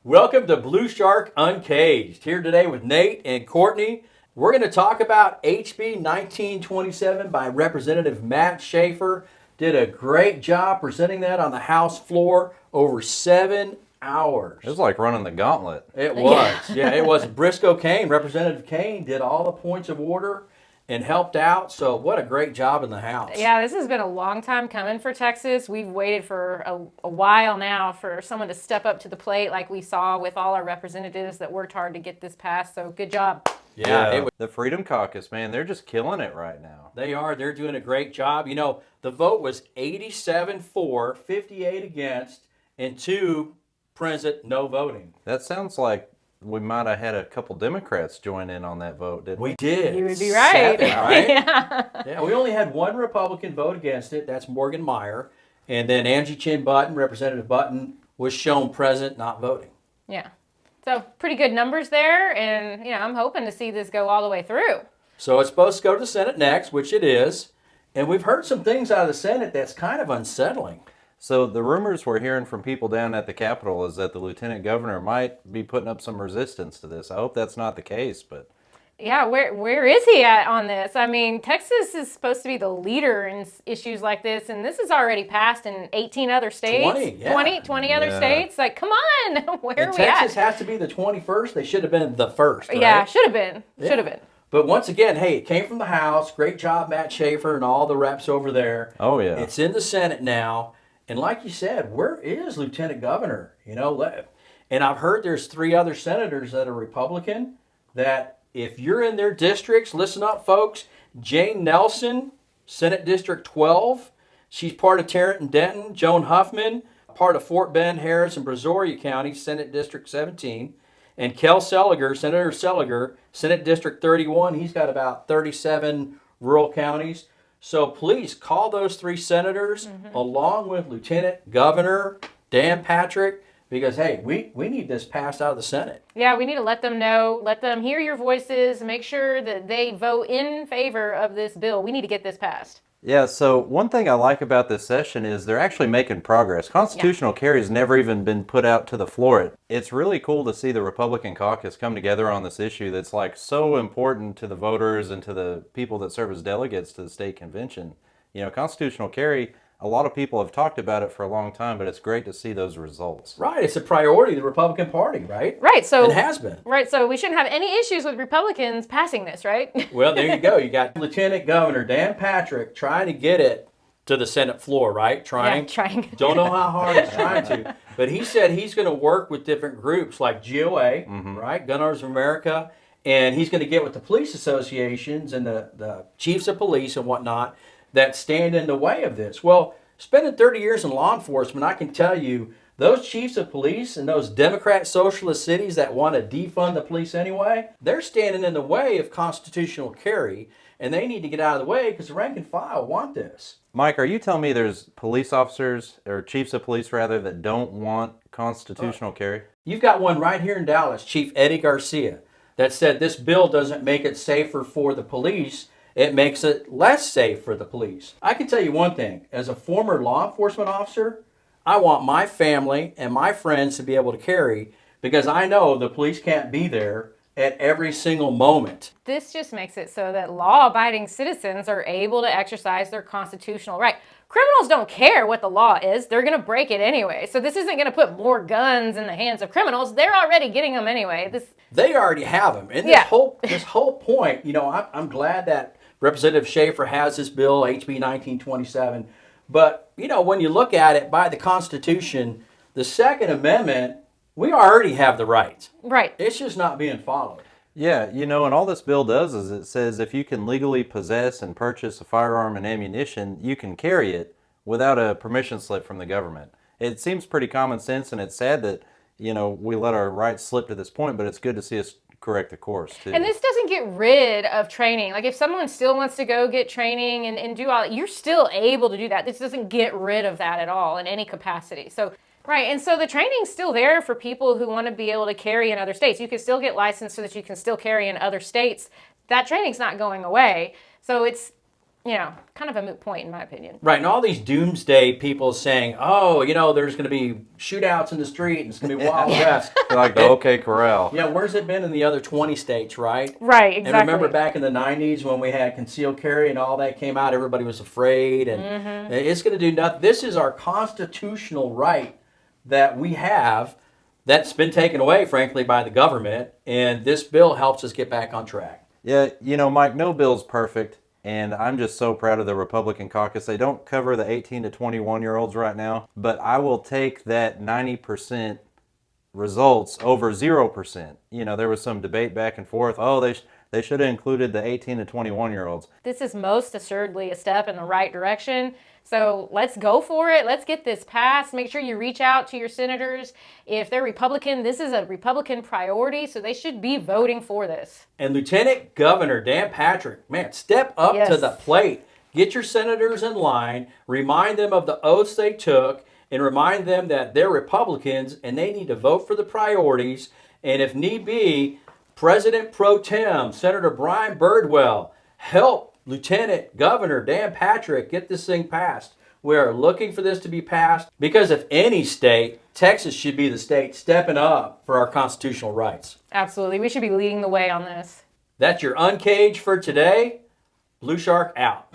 Welcome to Blue Shark Uncaged. Here today with Nate and Courtney. We're going to talk about HB 1927 by Representative Matt Schaefer. Did a great job presenting that on the House floor over 7 hours. It was like running the gauntlet. It was. Yeah, it was. Briscoe Kane, Representative Kane, did all the points of order and helped out. So what a great job in the House. Yeah, this has been a long time coming for Texas. We've waited for a while now for someone to step up to the plate like we saw with all our representatives that worked hard to get this passed. So good job. Yeah, The Freedom Caucus, man, they're just killing it right now. they are. They're doing a great job. You know, the vote was 87 for, 58 against, and 2 present no voting. That sounds like we might have had a couple Democrats join in on that vote, didn't we? We did. You would be right. 7, right? Yeah. Yeah, we only had 1 Republican vote against it. That's Morgan Meyer. And then Angie Chin Button, Representative Button, was shown present, not voting. Yeah. So pretty good numbers there, and I'm hoping to see this go all the way through. So it's supposed to go to the Senate next, which it is. And we've heard some things out of the Senate that's kind of unsettling. So the rumors we're hearing from people down at the Capitol is that the lieutenant governor might be putting up some resistance to this. I hope that's not the case, but... Yeah, where is he at on this? I mean, Texas is supposed to be the leader in issues like this, and this is already passed in 18 other states. 20, yeah. 20 other states. Like, come on, where And are we Texas at? has to be the 21st. They should have been the first, right? Yeah, should have been. Should have been. But once again, hey, it came from the House. Great job, Matt Schaefer and all the reps over there. Oh, yeah. It's in the Senate now. And like you said, where is Lieutenant Governor? And I've heard there's 3 other senators that are Republican that if you're in their districts, listen up, folks. Jane Nelson, Senate District 12. She's part of Tarrant and Denton. Joan Huffman, part of Fort Bend, Harris, and Brazoria County, Senate District 17. And Kel Seliger, Senator Seliger, Senate District 31. He's got about 37 rural counties. So please call those 3 senators along with Lieutenant Governor Dan Patrick because, hey, we need this passed out of the Senate. Yeah, we need to let them know, let them hear your voices, make sure that they vote in favor of this bill. We need to get this passed. Yeah, so one thing I like about this session is they're actually making progress. Constitutional carry has never even been put out to the floor. It's really cool to see the Republican caucus come together on this issue that's like so important to the voters and to the people that serve as delegates to the state convention. You know, constitutional carry, a lot of people have talked about it for a long time, but it's great to see those results. Right, it's a priority of the Republican Party, right? Right, so It has been. Right, so we shouldn't have any issues with Republicans passing this, right? Well, there you go. You got Lieutenant Governor Dan Patrick trying to get it to the Senate floor, right? Trying. Yeah, trying. Don't know how hard he's trying to. But he said he's going to work with different groups like GOA, right? Gun Owners of America. And he's going to get with the police associations and the chiefs of police and whatnot that stand in the way of this. Well, spending 30 years in law enforcement, I can tell you, those chiefs of police in those Democrat socialist cities that want to defund the police anyway, they're standing in the way of constitutional carry, and they need to get out of the way because the rank and file want this. Mike, are you telling me there's police officers, or chiefs of police rather, that don't want constitutional carry? You've got one right here in Dallas, Chief Eddie Garcia, that said this bill doesn't make it safer for the police. It makes it less safe for the police. I can tell you one thing. As a former law enforcement officer, I want my family and my friends to be able to carry because I know the police can't be there at every single moment. This just makes it so that law-abiding citizens are able to exercise their constitutional right. Criminals don't care what the law is. They're going to break it anyway. So this isn't going to put more guns in the hands of criminals. They're already getting them anyway. They already have them. And this whole point, I'm glad that Representative Schaefer has this bill, HB 1927. But, when you look at it by the Constitution, the Second Amendment, we already have the rights. Right. It's just not being followed. Yeah, and all this bill does is it says if you can legally possess and purchase a firearm and ammunition, you can carry it without a permission slip from the government. It seems pretty common sense, and it's sad that, we let our rights slip to this point, but it's good to see us correct the course, too. And this doesn't get rid of training. Like, if someone still wants to go get training and do all, you're still able to do that. This doesn't get rid of that at all in any capacity. So, right, and so the training's still there for people who want to be able to carry in other states. You can still get licensed so that you can still carry in other states. That training's not going away. So it's kind of a moot point in my opinion. Right, and all these doomsday people saying, oh, there's going to be shootouts in the street and it's going to be Wild West. Like the OK Corral. Yeah, where's it been in the other 20 states, right? Right, exactly. And remember back in the 90s when we had concealed carry and all that came out, everybody was afraid, and it's going to do nothing. This is our constitutional right that we have that's been taken away, frankly, by the government, and this bill helps us get back on track. Yeah, Mike, no bill's perfect. And I'm just so proud of the Republican caucus. They don't cover the 18 to 21-year-olds right now, but I will take that 90% results over 0%. There was some debate back and forth. Oh, they should have included the 18 to 21-year-olds. This is most assuredly a step in the right direction. So let's go for it. Let's get this passed. Make sure you reach out to your senators. If they're Republican, this is a Republican priority, so they should be voting for this. And Lieutenant Governor Dan Patrick, man, step up to the plate. Get your senators in line, remind them of the oaths they took, and remind them that they're Republicans and they need to vote for the priorities. And if need be, President Pro Tem, Senator Brian Birdwell, help Lieutenant Governor Dan Patrick get this thing passed. We are looking for this to be passed because if any state, Texas should be the state stepping up for our constitutional rights. Absolutely. We should be leading the way on this. That's your Uncaged for today. Blue Shark out.